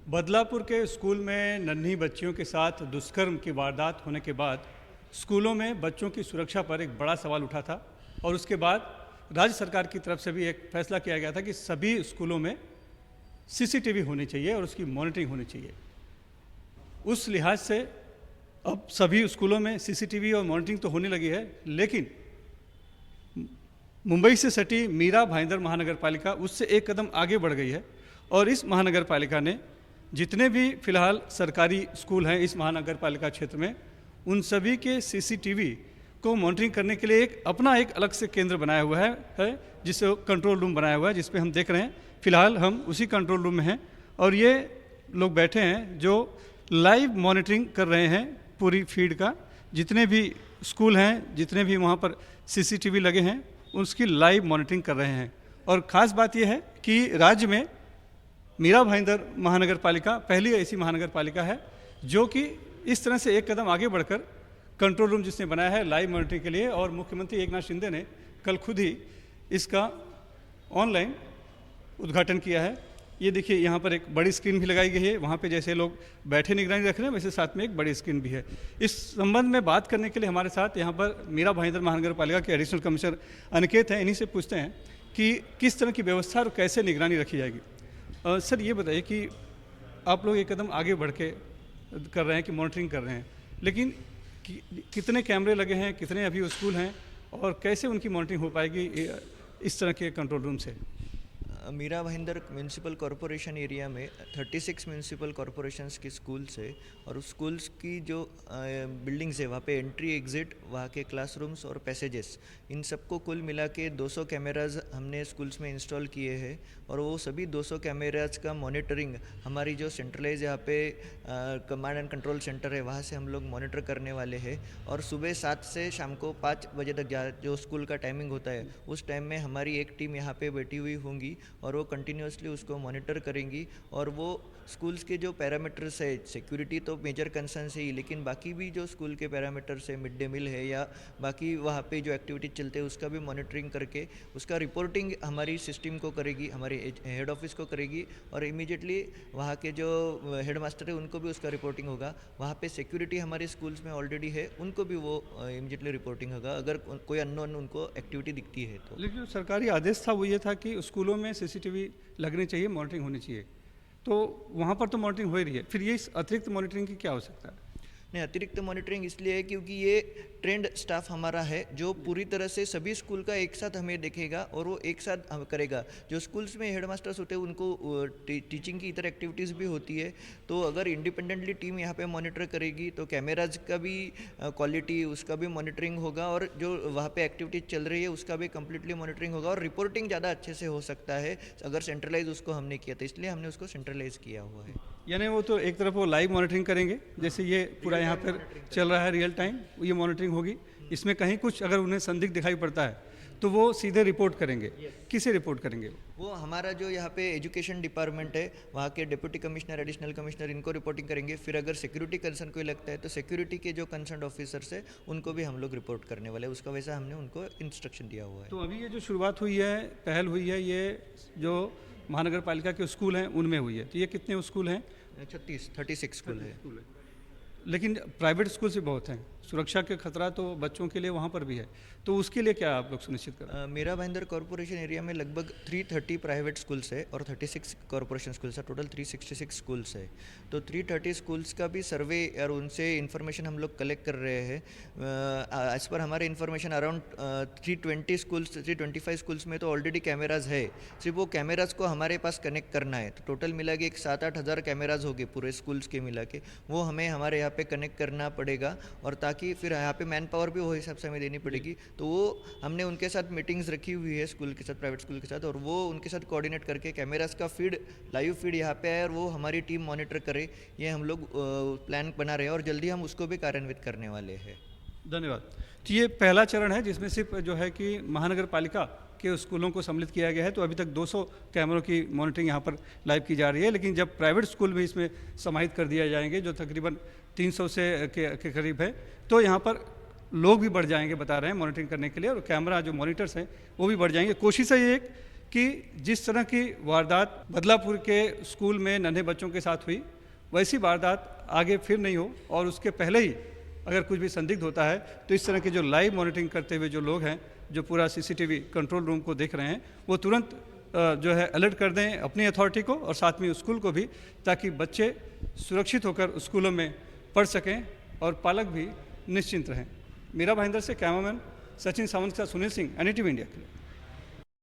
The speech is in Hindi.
बदलापुर के स्कूल में नन्ही बच्चियों के साथ दुष्कर्म की वारदात होने के बाद स्कूलों में बच्चों की सुरक्षा पर एक बड़ा सवाल उठा था और उसके बाद राज्य सरकार की तरफ से भी एक फैसला किया गया था कि सभी स्कूलों में सीसीटीवी होनी चाहिए और उसकी मॉनिटरिंग होनी चाहिए। उस लिहाज से अब सभी स्कूलों में सीसीटीवी और मॉनिटरिंग तो होने लगी है, लेकिन मुंबई से सटी मीरा भाईंदर महानगर पालिका उससे एक कदम आगे बढ़ गई है और इस महानगर पालिका ने जितने भी फिलहाल सरकारी स्कूल हैं इस महानगर पालिका क्षेत्र में, उन सभी के सीसीटीवी को मॉनिटरिंग करने के लिए अपना एक अलग से केंद्र बनाया हुआ है जिसे कंट्रोल रूम बनाया हुआ है, जिस पे हम देख रहे हैं। फिलहाल हम उसी कंट्रोल रूम में हैं और ये लोग बैठे हैं जो लाइव मॉनिटरिंग कर रहे हैं पूरी फीड का। जितने भी स्कूल हैं, जितने भी वहाँ पर सीसीटीवी लगे हैं, उसकी लाइव मॉनिटरिंग कर रहे हैं। और ख़ास बात यह है कि राज्य में मीरा भाईंदर महानगर पालिका पहली ऐसी महानगर पालिका है जो कि इस तरह से एक कदम आगे बढ़कर कंट्रोल रूम जिसने बनाया है लाइव मॉनिटरिंग के लिए। और मुख्यमंत्री एकनाथ शिंदे ने कल खुद ही इसका ऑनलाइन उद्घाटन किया है। ये देखिए, यहाँ पर एक बड़ी स्क्रीन भी लगाई गई है। वहाँ पे जैसे लोग बैठे निगरानी रख रहे हैं, वैसे साथ में एक बड़ी स्क्रीन भी है। इस संबंध में बात करने के लिए हमारे साथ यहाँ पर मीरा भाईंदर महानगर पालिका के एडिशनल कमिश्नर अनिकेत हैं। इन्हीं से पूछते हैं कि किस तरह की व्यवस्था और कैसे निगरानी रखी जाएगी। सर, ये बताइए कि आप लोग एक कदम आगे बढ़ के कर रहे हैं कि मॉनिटरिंग कर रहे हैं, लेकिन कितने कैमरे लगे हैं, कितने अभी स्कूल हैं और कैसे उनकी मॉनिटरिंग हो पाएगी इस तरह के कंट्रोल रूम से? Mira Bhayandar municipal corporation area में 36 म्यूनसिपल कॉरपोरेशंस की स्कूल्स है और उस स्कूल्स की जो बिल्डिंग्स है वहाँ पे एंट्री एग्ज़िट, वहाँ के क्लासरूम्स और पैसेजेस, इन सबको कुल मिला के 200 कैमराज हमने स्कूल्स में इंस्टॉल किए हैं। और वो सभी 200 कैमराज का मॉनिटरिंग हमारी जो सेंट्रलाइज यहाँ पे कमांड एंड कंट्रोल सेंटर है वहाँ से हम लोग मॉनिटर करने वाले हैं। और सुबह 7 से शाम को 5 बजे तक जो स्कूल का टाइमिंग होता है उस टाइम में हमारी एक टीम यहाँ पे बैठी हुई होंगी और वो कंटिन्यूसली उसको मॉनिटर करेंगी। और वो स्कूल्स के जो पैरामीटर्स है, सिक्योरिटी तो मेजर कंसर्न से ही, लेकिन बाकी भी जो स्कूल के पैरामीटर्स है, मिड डे मील है या बाकी वहाँ पे जो एक्टिविटी चलते हैं उसका भी मॉनिटरिंग करके उसका रिपोर्टिंग हमारी सिस्टम को करेगी, हमारे हेड ऑफिस को करेगी। और इमीडिएटली वहाँ के जो हेड मास्टर है उनको भी उसका रिपोर्टिंग होगा। वहाँ पे सिक्योरिटी हमारे स्कूल्स में ऑलरेडी है, उनको भी वो इमीडिएटली रिपोर्टिंग होगा अगर कोई अननोन उनको एक्टिविटी दिखती है तो। लेकिन जो सरकारी आदेश था वो ये था कि स्कूलों में सीसीटीवी लगने चाहिए, मॉनिटरिंग होनी चाहिए, तो वहाँ पर तो मॉनिटरिंग हो ही रही है, फिर ये इस अतिरिक्त मॉनिटरिंग की क्या आवश्यकता है? नहीं, अतिरिक्त मॉनिटरिंग इसलिए है क्योंकि ये ट्रेंड स्टाफ हमारा है जो पूरी तरह से सभी स्कूल का एक साथ हमें देखेगा और वो एक साथ करेगा। जो स्कूल्स में हेडमास्टर्स होते हैं उनको टीचिंग की इतर एक्टिविटीज़ भी होती है, तो अगर इंडिपेंडेंटली टीम यहाँ पे मॉनिटर करेगी तो कैमराज का भी क्वालिटी, उसका भी मॉनिटरिंग होगा और जो वहाँ पे एक्टिविटीज चल रही है उसका भी कम्प्लीटली मॉनिटरिंग होगा और रिपोर्टिंग ज़्यादा अच्छे से हो सकता है अगर सेंट्रलाइज उसको हमने किया, तो इसलिए हमने उसको सेंट्रलाइज किया हुआ है। यानी वो तो एक तरफ वो लाइव मॉनिटरिंग करेंगे, जैसे ये पूरा यहाँ पर चल रहा है रियल टाइम, ये मॉनिटरिंग होगी। इसमें कहीं कुछ अगर उन्हें संदिग्ध दिखाई पड़ता है तो वो सीधे रिपोर्ट करेंगे। किसे रिपोर्ट करेंगे? वो हमारा जो यहाँ पे एजुकेशन डिपार्टमेंट है वहाँ के डिप्टी कमिश्नर, एडिशनल कमिश्नर, इनको रिपोर्टिंग करेंगे। फिर अगर सिक्योरिटी कंसर्न कोई लगता है तो सिक्योरिटी के जो कंसर्न ऑफिसर्स है उनको भी हम लोग रिपोर्ट करने वाले हैं, उसका वैसा हमने उनको इंस्ट्रक्शन दिया हुआ है। तो अभी ये जो शुरुआत हुई है, पहल हुई है, ये जो महानगर पालिका के स्कूल हैं उनमें हुई है, तो ये कितने स्कूल हैं? 36 स्कूल है। लेकिन प्राइवेट स्कूल से बहुत हैं, सुरक्षा के खतरा तो बच्चों के लिए वहाँ पर भी है, तो उसके लिए क्या आप लोग सुनिश्चित कर? मीरा भाईंदर कॉरपोरेशन एरिया में लगभग 330 प्राइवेट स्कूल्स है और 36 कॉरपोरेशन स्कूल्स है, टोटल 366 स्कूल्स है। तो 330 स्कूल्स का भी सर्वे और उनसे इन्फॉर्मेशन हम लोग कलेक्ट कर रहे हैं। एज पर हमारे इन्फॉर्मेशन अराउंड 325 स्कूल्स में तो ऑलरेडी कैमराज है, सिर्फ वो कैमराज को हमारे पास कनेक्ट करना है। तो टोटल मिला के 7-8 हज़ार कैमराज हो गए पूरे स्कूल्स के मिला के, वो हमें हमारे यहाँ पे कनेक्ट करना पड़ेगा और ताकि फिर यहाँ पे मैन पावर भी वो हिसाब से हमें देनी पड़ेगी। तो वो हमने उनके साथ मीटिंग्स रखी हुई है स्कूल के साथ, प्राइवेट स्कूल के साथ, और वो उनके साथ कोऑर्डिनेट करके कैमरास का फीड, लाइव फीड यहाँ पे आए और वो हमारी टीम मॉनिटर करे, ये हम लोग प्लान बना रहे हैं और जल्दी हम उसको भी कार्यान्वित करने वाले हैं। धन्यवाद। तो ये पहला चरण है जिसमें सिर्फ जो है कि महानगर पालिका के स्कूलों को सम्मिलित किया गया है, तो अभी तक 200 कैमरों की मॉनिटरिंग यहाँ पर लाइव की जा रही है। लेकिन जब प्राइवेट स्कूल भी इसमें समाहित कर दिया जाएंगे जो तकरीबन 300 के करीब है, तो यहाँ पर लोग भी बढ़ जाएंगे, बता रहे हैं, मॉनिटरिंग करने के लिए, और कैमरा जो मॉनिटर्स हैं वो भी बढ़ जाएंगे। कोशिश है ये कि जिस तरह की वारदात बदलापुर के स्कूल में नन्हे बच्चों के साथ हुई, वैसी वारदात आगे फिर नहीं हो, और उसके पहले ही अगर कुछ भी संदिग्ध होता है तो इस तरह के जो लाइव मॉनिटरिंग करते हुए जो लोग हैं, जो पूरा सीसीटीवी कंट्रोल रूम को देख रहे हैं, वो तुरंत जो है अलर्ट कर दें अपनी अथॉरिटी को और साथ में स्कूल को भी, ताकि बच्चे सुरक्षित होकर स्कूलों में पढ़ सकें और पालक भी निश्चिंत रहें। मीरा भाईंदर से कैमरामैन सचिन सावंत के साथ सुनील सिंह, NDTV इंडिया के लिए।